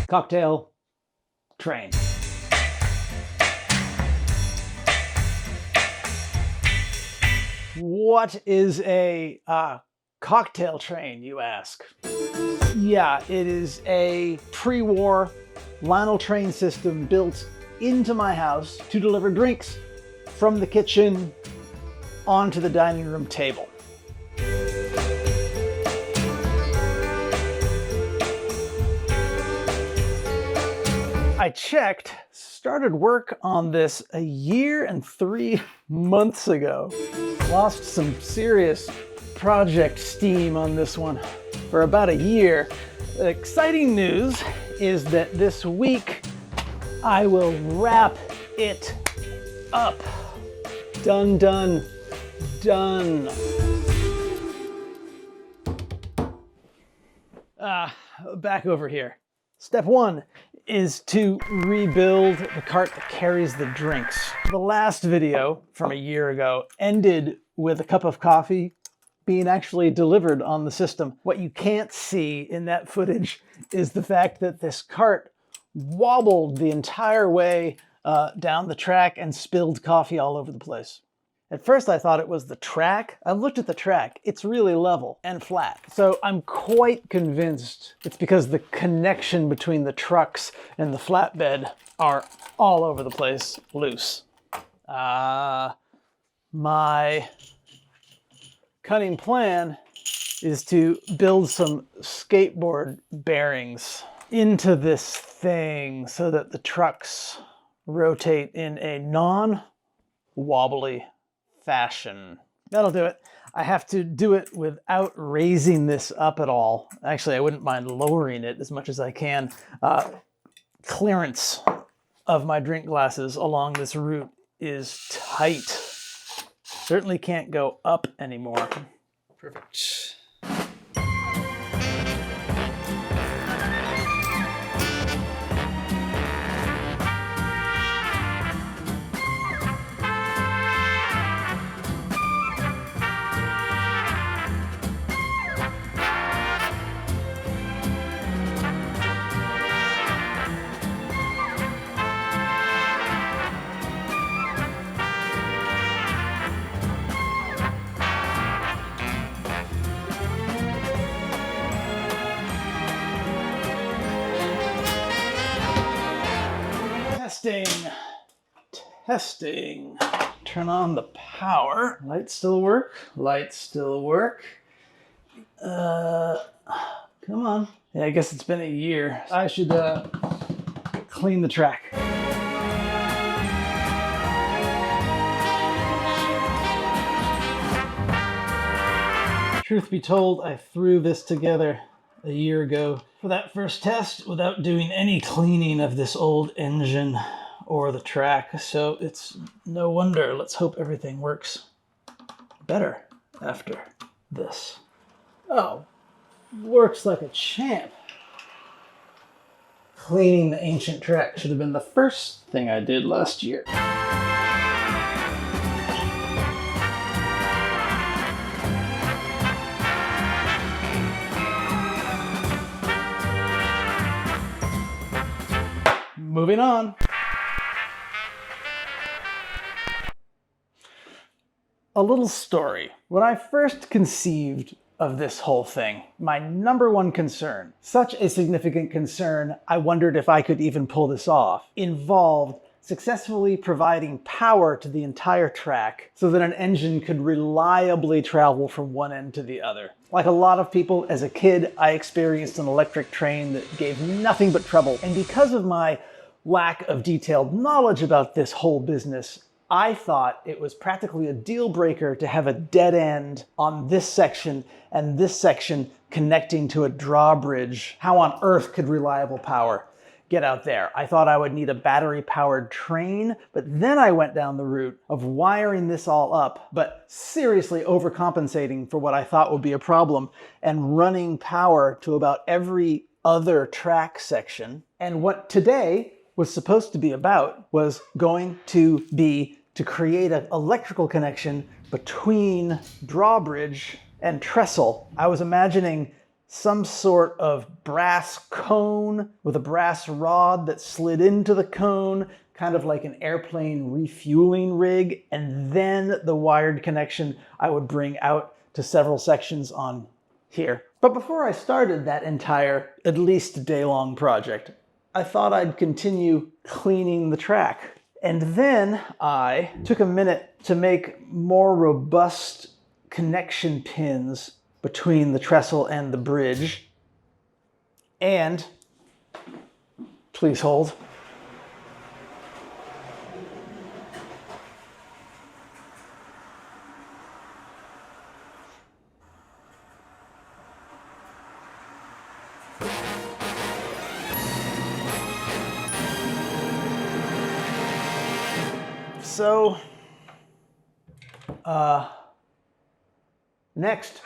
Cocktail train. What is a cocktail train, you ask? Yeah, it is a pre-war Lionel train system built into my house to deliver drinks from the kitchen onto the dining room table. I checked, started work on this a year and 3 months ago. Lost some serious project steam on this one for about a year. The exciting news is that this week I will wrap it up. Done, done, done. Back over here. Step one is to rebuild the cart that carries the drinks. The last video from a year ago ended with a cup of coffee being actually delivered on the system. What you can't see in that footage is the fact that this cart wobbled the entire way down the track and spilled coffee all over the place. At first I thought it was the track. I looked at the track. It's really level and flat. So I'm quite convinced it's because the connection between the trucks and the flatbed are all over the place, loose. My cunning plan is to build some skateboard bearings into this thing so that the trucks rotate in a non-wobbly fashion. That'll do it. I have to do it without raising this up at all. Actually, I wouldn't mind lowering it as much as I can. Clearance of my drink glasses along this route is tight. Certainly can't go up anymore. Perfect. Testing. Turn on the power. Lights still work. Lights still work. Come on. Yeah, I guess it's been a year. I should clean the track. Truth be told, I threw this together a year ago for that first test without doing any cleaning of this old engine or the track, so it's no wonder. Let's hope everything works better after this. Oh, works like a champ. Cleaning the ancient track should have been the first thing I did last year. Moving on. A little story. When I first conceived of this whole thing, my number one concern, such a significant concern, I wondered if I could even pull this off, involved successfully providing power to the entire track so that an engine could reliably travel from one end to the other. Like a lot of people, as a kid, I experienced an electric train that gave nothing but trouble. And because of my lack of detailed knowledge about this whole business, I thought it was practically a deal breaker to have a dead end on this section and this section connecting to a drawbridge. How on earth could reliable power get out there? I thought I would need a battery-powered train, but then I went down the route of wiring this all up, but seriously overcompensating for what I thought would be a problem and running power to about every other track section. And what today was supposed to be about was going to be to create an electrical connection between drawbridge and trestle. I was imagining some sort of brass cone with a brass rod that slid into the cone, kind of like an airplane refueling rig, and then the wired connection I would bring out to several sections on here. But before I started that entire, at least day-long project, I thought I'd continue cleaning the track. And then I took a minute to make more robust connection pins between the trestle and the bridge. And, please hold, so, next.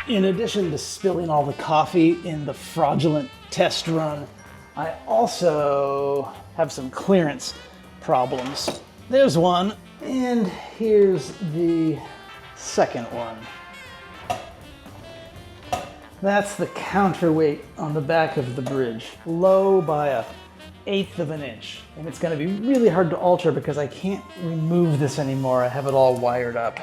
In addition to spilling all the coffee in the fraudulent test run, I also have some clearance problems. There's one, and here's the second one. That's the counterweight on the back of the bridge, low by 1/8 of an inch. And it's gonna be really hard to alter because I can't remove this anymore. I have it all wired up.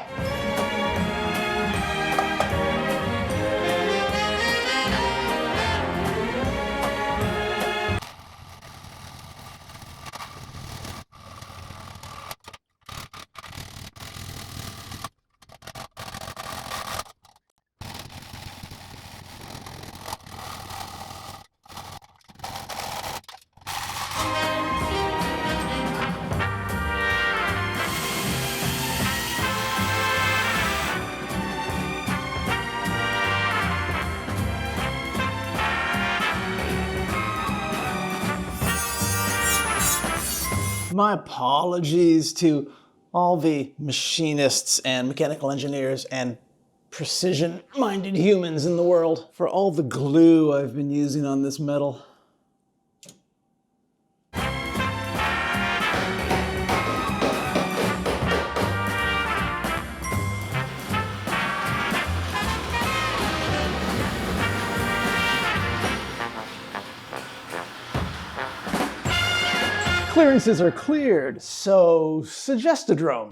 My apologies to all the machinists and mechanical engineers and precision-minded humans in the world for all the glue I've been using on this metal. Clearances are cleared, so Cinodrome.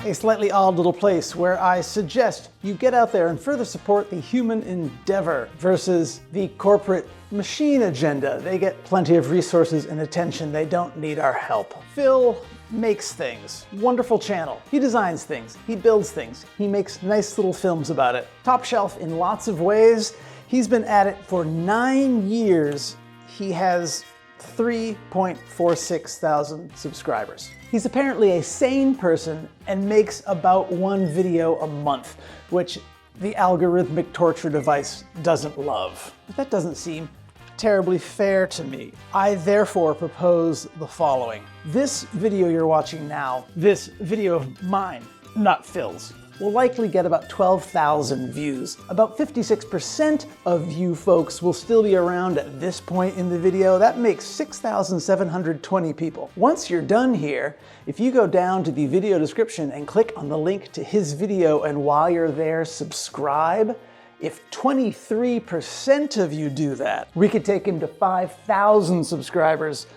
A slightly odd little place where I suggest you get out there and further support the human endeavor versus the corporate machine agenda. They get plenty of resources and attention. They don't need our help. Phil makes things. Wonderful channel. He designs things. He builds things. He makes nice little films about it. Top shelf in lots of ways. He's been at it for 9 years. He has 3.46 thousand subscribers. He's apparently a sane person and makes about 1 video a month, which the algorithmic torture device doesn't love. But that doesn't seem terribly fair to me. I therefore propose the following. This video you're watching now, this video of mine, not Phil's, will likely get about 12,000 views. About 56% of you folks will still be around at this point in the video. That makes 6,720 people. Once you're done here, if you go down to the video description and click on the link to his video, and while you're there, subscribe, if 23% of you do that, we could take him to 5,000 subscribers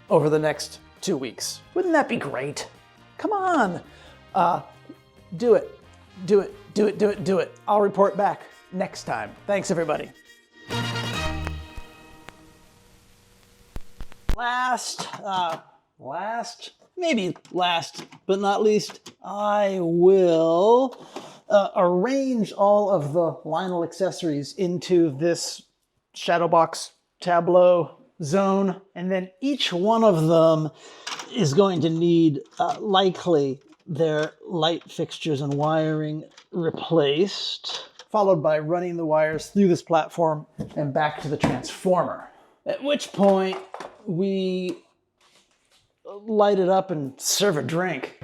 over the next 2 weeks. Wouldn't that be great? Come on, do it. Do it, do it, do it, do it. I'll report back next time. Thanks, everybody. Maybe last but not least, I will arrange all of the Lionel accessories into this Shadowbox tableau zone, and then each one of them is going to need likely their light fixtures and wiring replaced, followed by running the wires through this platform and back to the transformer. At which point we light it up and serve a drink.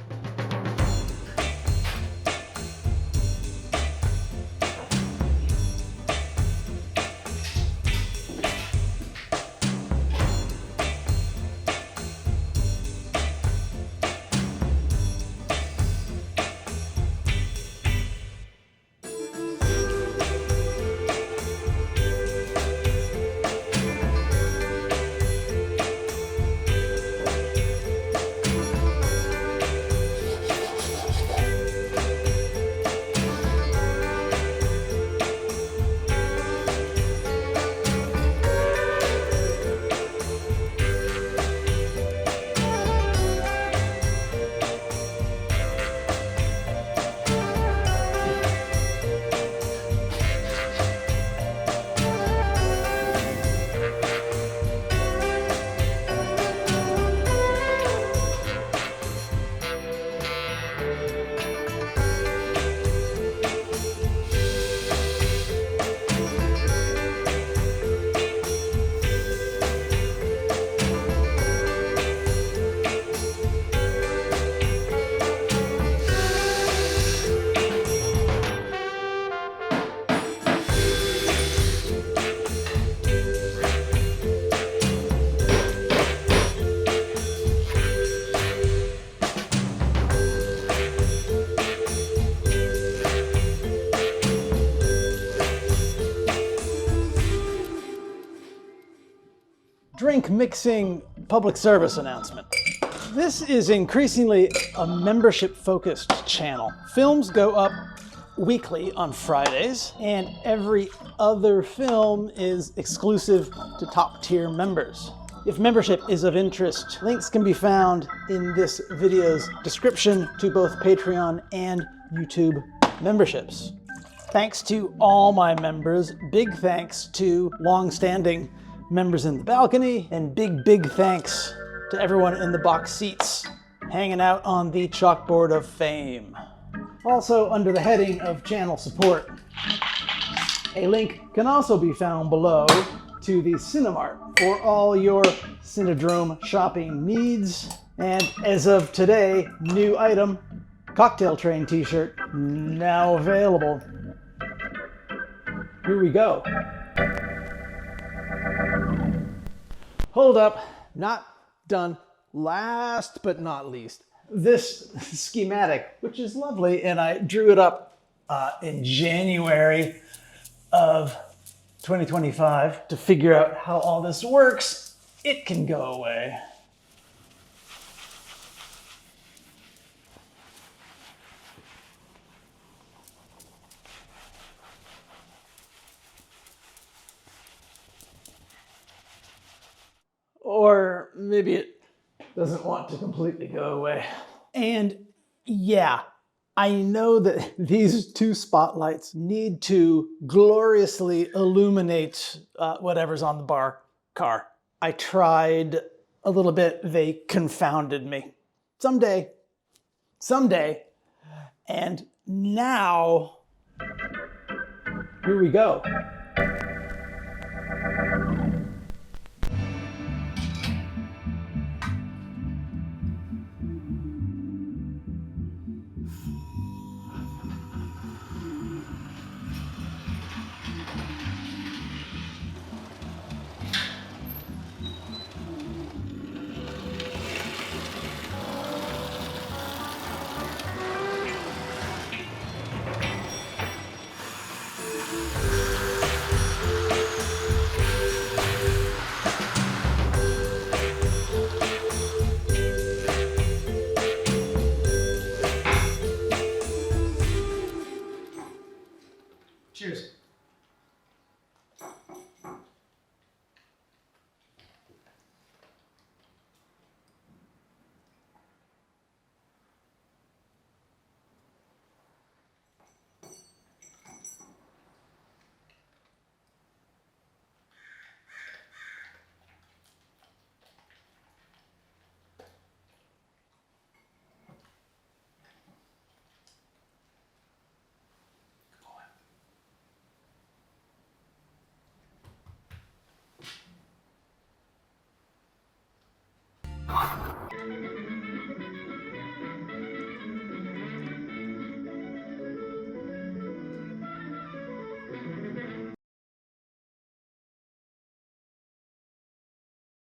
drink mixing public service announcement. This is increasingly a membership-focused channel. Films go up weekly on Fridays, and every other film is exclusive to top-tier members. If membership is of interest, links can be found in this video's description to both Patreon and YouTube memberships. Thanks to all my members, big thanks to long-standing members in the balcony, and big thanks to everyone in the box seats hanging out on the chalkboard of fame. Also, under the heading of channel support, a link can also be found below to the Cinemart for all your Cinodrome shopping needs. And as of today, new item, cocktail train t-shirt, now available. Here we go. Hold up, not done. Last but not least, this schematic, which is lovely, and I drew it up in January of 2025 to figure out how all this works. It can go away. Or maybe it doesn't want to completely go away. And yeah, I know that these two spotlights need to gloriously illuminate whatever's on the car. I tried a little bit, they confounded me. Someday, and now, here we go.